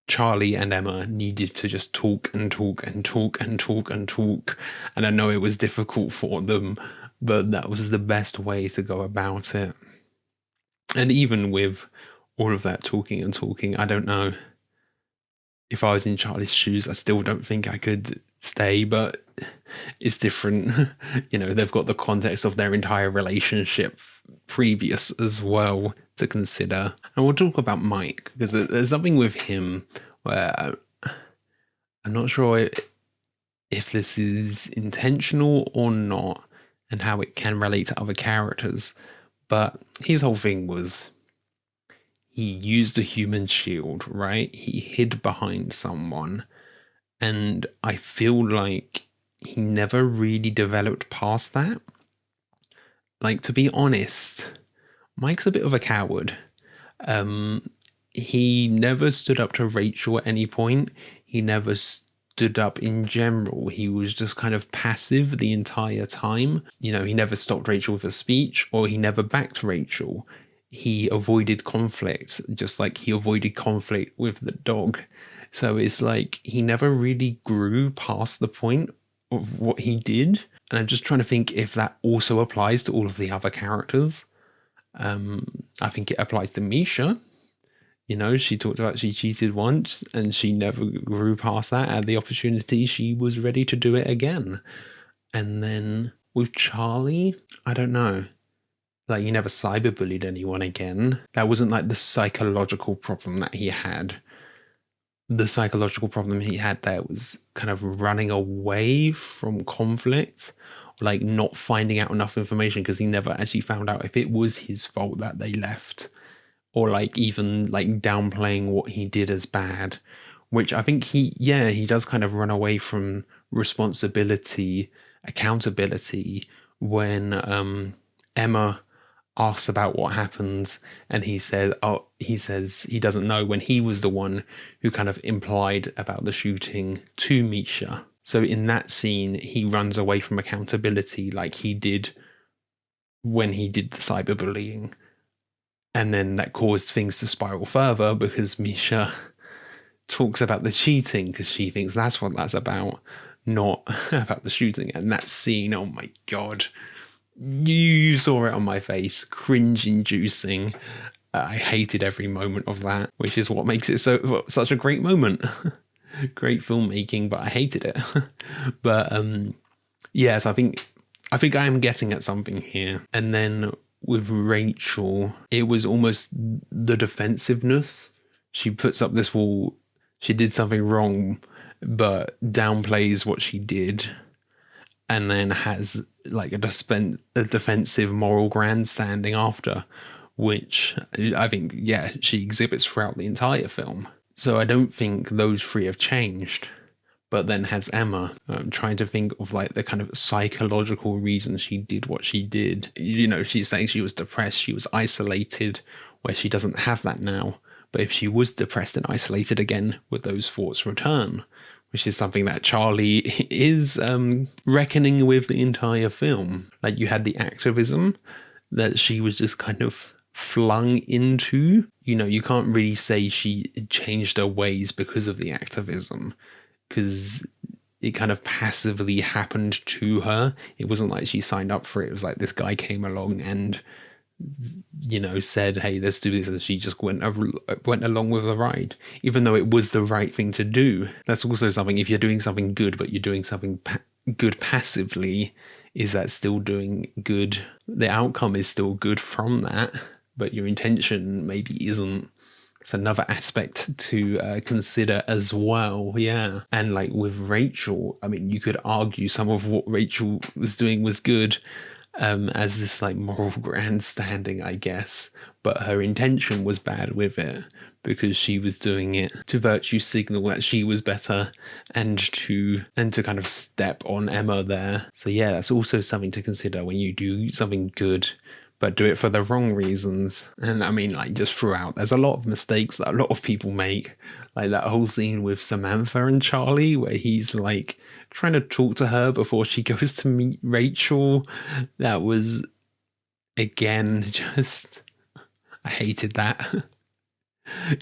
A: Charlie and Emma needed to just talk and talk and talk and talk and talk, and I know it was difficult for them, but that was the best way to go about it. And even with all of that talking and talking, I don't know, if I was in Charlie's shoes, I still don't think I could stay, but it's different. You know, they've got the context of their entire relationship previous as well to consider. And we'll talk about Mike, because there's something with him where I'm not sure if this is intentional or not, and how it can relate to other characters, but his whole thing was, he used a human shield, right? He hid behind someone. And I feel like he never really developed past that. Like, to be honest, Mike's a bit of a coward. He never stood up to Rachel at any point. He never stood up in general. He was just kind of passive the entire time. You know, he never stopped Rachel with a speech, or he never backed Rachel. He avoided conflict, just like he avoided conflict with the dog. So it's like he never really grew past the point of what he did. And I'm just trying to think if that also applies to all of the other characters. I think it applies to Misha. You know, she talked about she cheated once and she never grew past that. At the opportunity, she was ready to do it again. And then with Charlie, I don't know. Like, he never cyberbullied anyone again. That wasn't like the psychological problem that he had. The psychological problem he had there was kind of running away from conflict, like not finding out enough information because he never actually found out if it was his fault that they left, or like even like downplaying what he did as bad, which I think he does kind of run away from responsibility, accountability when Emma asks about what happens and he says he doesn't know, when he was the one who kind of implied about the shooting to Misha. So in that scene, he runs away from accountability like he did when he did the cyberbullying. And then that caused things to spiral further because Misha talks about the cheating because she thinks that's what that's about, not about the shooting. And that scene, oh my God, you saw it on my face, cringe-inducing. I hated every moment of that, which is what makes it such a great moment. Great filmmaking, but I hated it. But yes, I think I am getting at something here. And then with Rachel, it was almost the defensiveness. She puts up this wall. She did something wrong, but downplays what she did, and then has like a defensive moral grandstanding after, which I think, yeah, she exhibits throughout the entire film. So I don't think those three have changed. But then has Emma. I'm trying to think of like the kind of psychological reasons she did what she did. You know, she's saying she was depressed, she was isolated, where she doesn't have that now. But if she was depressed and isolated again, would those thoughts return? Which is something that Charlie is reckoning with the entire film. Like, you had the activism that she was just kind of flung into. You know, you can't really say she changed her ways because of the activism, because it kind of passively happened to her. It wasn't like she signed up for it. It was like this guy came along and, you know, said, hey, let's do this, and she just went along with the ride, even though it was the right thing to do. That's also something, if you're doing something good but you're doing something good passively, is that still doing good? The outcome is still good from that, but your intention maybe isn't. It's another aspect to consider as well, yeah. And like with Rachel, I mean, you could argue some of what Rachel was doing was good, as this like moral grandstanding, I guess, but her intention was bad with it because she was doing it to virtue signal that she was better and to kind of step on Emma there. So yeah, that's also something to consider when you do something good but do it for the wrong reasons. And I mean, like, just throughout, there's a lot of mistakes that a lot of people make. Like that whole scene with Samantha and Charlie where he's like trying to talk to her before she goes to meet Rachel. That was, again, just, I hated that.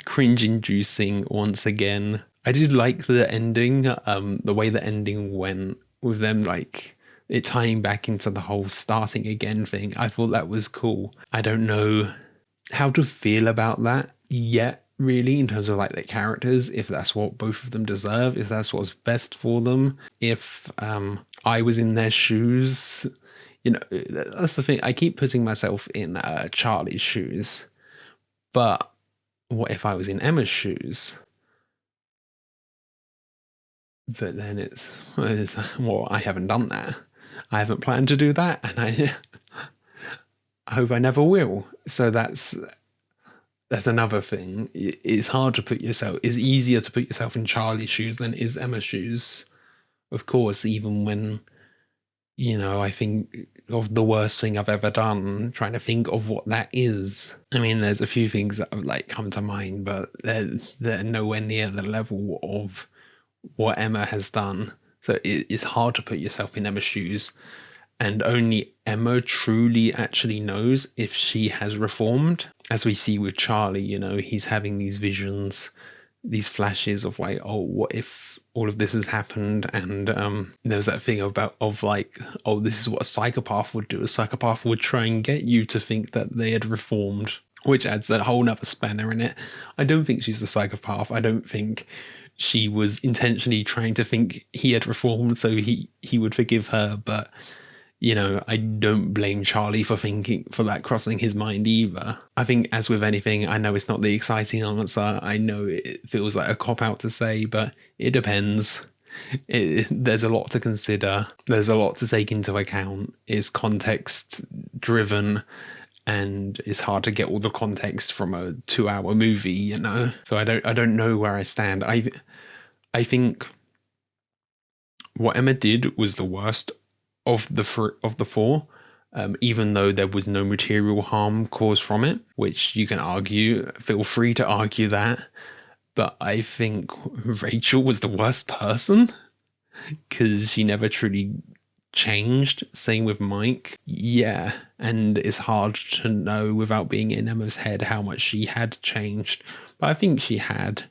A: Cringe-inducing once again. I did like the ending, the way the ending went with them, like, it tying back into the whole starting again thing. I thought that was cool. I don't know how to feel about that yet, really, in terms of like the characters, if that's what both of them deserve, if that's what's best for them. If I was in their shoes, you know, that's the thing. I keep putting myself in Charlie's shoes, but what if I was in Emma's shoes? But then it's well, I haven't done that. I haven't planned to do that, and I hope I never will. So that's another thing. It's hard to put yourself, it's easier to put yourself in Charlie's shoes than is Emma's shoes. Of course, even when, you know, I think of the worst thing I've ever done, trying to think of what that is. I mean, there's a few things that have like come to mind, but they're nowhere near the level of what Emma has done. So it's hard to put yourself in Emma's shoes, and only Emma truly actually knows if she has reformed. As we see with Charlie, you know, he's having these visions these flashes of like, oh, what if all of this has happened? And there was that thing about of like, oh, this is what a psychopath would do. A psychopath would try and get you to think that they had reformed, which adds a whole nother spanner in it. I don't think she's a psychopath. I don't think she was intentionally trying to think he had reformed so he would forgive her. But, you know, I don't blame Charlie for that crossing his mind either. I think, as with anything, I know it's not the exciting answer. I know it feels like a cop-out to say, but it depends. There's a lot to consider. There's a lot to take into account. It's context-driven, and it's hard to get all the context from a 2-hour movie, you know? So I don't know where I stand. I think what Emma did was the worst of the four, even though there was no material harm caused from it, which you can argue. Feel free to argue that. But I think Rachel was the worst person because she never truly changed. Same with Mike. Yeah, and it's hard to know without being in Emma's head how much she had changed. But I think she had.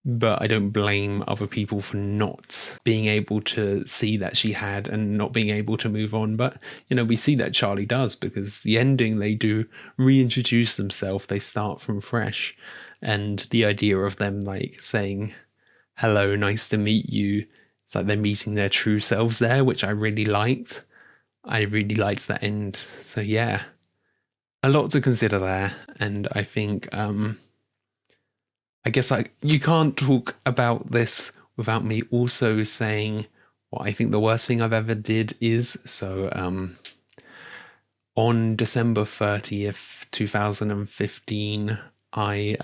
A: But I don't blame other people for not being able to see that she had and not being able to move on. But, you know, we see that Charlie does, because the ending, they do reintroduce themselves. They start from fresh. And the idea of them like saying, hello, nice to meet you. It's like they're meeting their true selves there, which I really liked. I really liked that end. So yeah, a lot to consider there. And I think, I guess you can't talk about this without me also saying what I think the worst thing I've ever did is. So on December 30th, 2015, I